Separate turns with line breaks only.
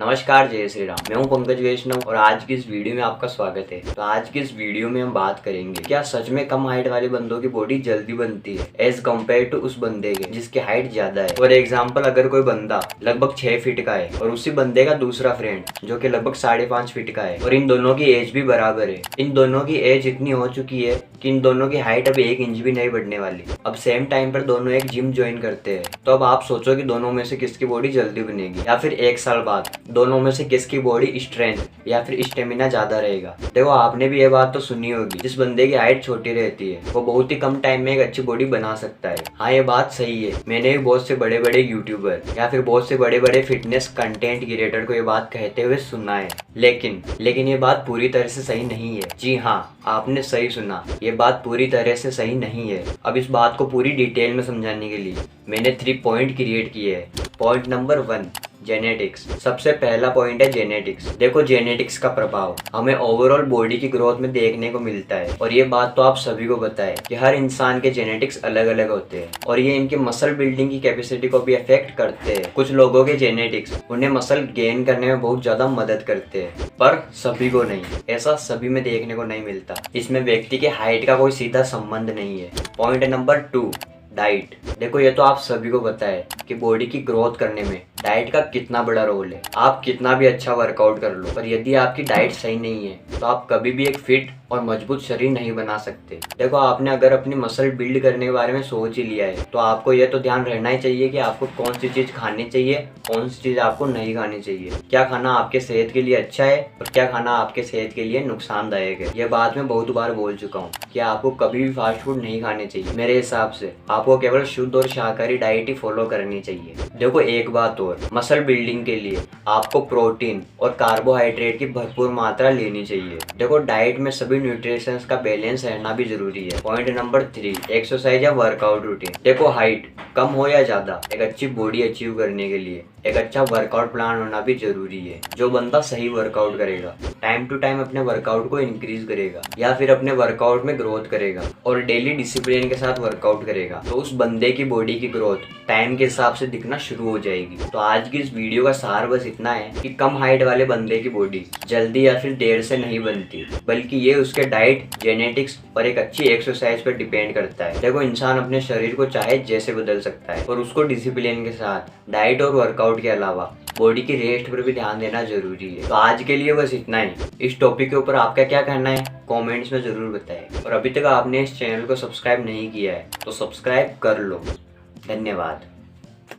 नमस्कार, जय श्री राम। मैं हूं पंकज वैष्णव और आज की इस वीडियो में आपका स्वागत है। तो आज की इस वीडियो में हम बात करेंगे क्या सच में कम हाइट वाले बंदों की बॉडी जल्दी बनती है एज कम्पेयर टू उस बंदे के जिसकी हाइट ज्यादा है। फॉर एग्जाम्पल, अगर कोई बंदा लगभग 6 फीट का है और उसी बंदे का दूसरा फ्रेंड जो कि लगभग 5.5 फीट का है और इन दोनों की एज भी बराबर है, इन दोनों की एज इतनी हो चुकी है कि इन दोनों की हाइट अब 1 इंच भी नहीं बढ़ने वाली। अब सेम टाइम पर दोनों एक जिम ज्वाइन करते हैं, तो अब आप सोचो कि दोनों में से किसकी बॉडी जल्दी बनेगी, या फिर 1 साल बाद दोनों में से किसकी बॉडी स्ट्रेंथ या फिर स्टेमिना ज्यादा रहेगा। देखो, आपने भी ये बात तो सुनी होगी, जिस बंदे की हाइट छोटी रहती है वो बहुत ही कम टाइम में एक अच्छी बॉडी बना सकता है। हाँ, ये बात सही है। मैंने भी बहुत से बड़े बड़े यूट्यूबर या फिर बहुत से बड़े बड़े फिटनेस कंटेंट क्रिएटर को ये बात कहते हुए सुना है, लेकिन ये बात पूरी तरह से सही नहीं है। जी हाँ, आपने सही सुना, ये बात पूरी तरह से सही नहीं है। अब इस बात को पूरी डिटेल में समझाने के लिए मैंने 3 पॉइंट क्रिएट किए हैं। Point number 1, genetics. सबसे पहला पॉइंट है जेनेटिक्स। देखो, जेनेटिक्स का प्रभाव हमें ओवरऑल बॉडी की ग्रोथ में देखने को मिलता है और ये बात तो आप सभी को पता है कि हर इंसान के जेनेटिक्स अलग अलग होते हैं और ये इनके मसल बिल्डिंग की कैपेसिटी को भी अफेक्ट करते हैं। कुछ लोगों के जेनेटिक्स उन्हें मसल गेन करने में बहुत ज्यादा मदद करते हैं, पर सभी को नहीं। ऐसा सभी में देखने को नहीं मिलता। इसमें व्यक्ति के हाइट का कोई सीधा संबंध नहीं है। Point number 2, diet. देखो, ये तो आप सभी को पता है कि बॉडी की ग्रोथ करने में डाइट का कितना बड़ा रोल है। आप कितना भी अच्छा वर्कआउट कर लो, पर यदि आपकी डाइट सही नहीं है तो आप कभी भी एक फिट और मजबूत शरीर नहीं बना सकते। देखो, आपने अगर अपनी मसल बिल्ड करने के बारे में सोच ही लिया है तो आपको यह तो ध्यान रहना ही चाहिए कि आपको कौन सी चीज खानी चाहिए, कौन सी चीज आपको नहीं खानी चाहिए, क्या खाना आपके सेहत के लिए अच्छा है और क्या खाना आपके सेहत के लिए नुकसानदायक है। यह बात मैं बहुत बार बोल चुका हूँ कि आपको कभी भी फास्ट फूड नहीं खाने चाहिए। मेरे हिसाब से आपको केवल शुद्ध और शाकाहारी डाइट ही फॉलो करनी चाहिए। देखो, एक बात और, मसल बिल्डिंग के लिए आपको प्रोटीन और कार्बोहाइड्रेट की भरपूर मात्रा लेनी चाहिए। देखो, डाइट में सभी न्यूट्रिशंस का बैलेंस रहना भी जरूरी है। पॉइंट नंबर 3, एक्सरसाइज या वर्कआउट रूटीन। देखो, हाइट कम हो या ज्यादा, एक अच्छी बॉडी अचीव करने के लिए एक अच्छा वर्कआउट प्लान होना भी जरूरी है। जो बंदा सही वर्कआउट करेगा, टाइम टू टाइम अपने वर्कआउट को इंक्रीज करेगा या फिर अपने वर्कआउट में ग्रोथ करेगा और डेली डिसिप्लिन के साथ वर्कआउट करेगा, तो उस बंदे की बॉडी की ग्रोथ टाइम के हिसाब से दिखना शुरू हो जाएगी। तो आज की इस वीडियो का सार बस इतना है कि कम हाइट वाले बंदे की बॉडी जल्दी या फिर देर से नहीं बनती, बल्कि ये उसके डाइट, जेनेटिक्स और एक अच्छी एक्सरसाइज पर डिपेंड करता है। देखो, इंसान अपने शरीर को चाहे जैसे बदल सकता है और उसको डिसिप्लिन के साथ डाइट और वर्कआउट के अलावा बॉडी की रेस्ट पर भी ध्यान देना जरूरी है। तो आज के लिए बस इतना ही। इस टॉपिक के ऊपर आपका क्या कहना है कमेंट्स में जरूर बताएं और अभी तक आपने इस चैनल को सब्सक्राइब नहीं किया है तो सब्सक्राइब कर लो। धन्यवाद।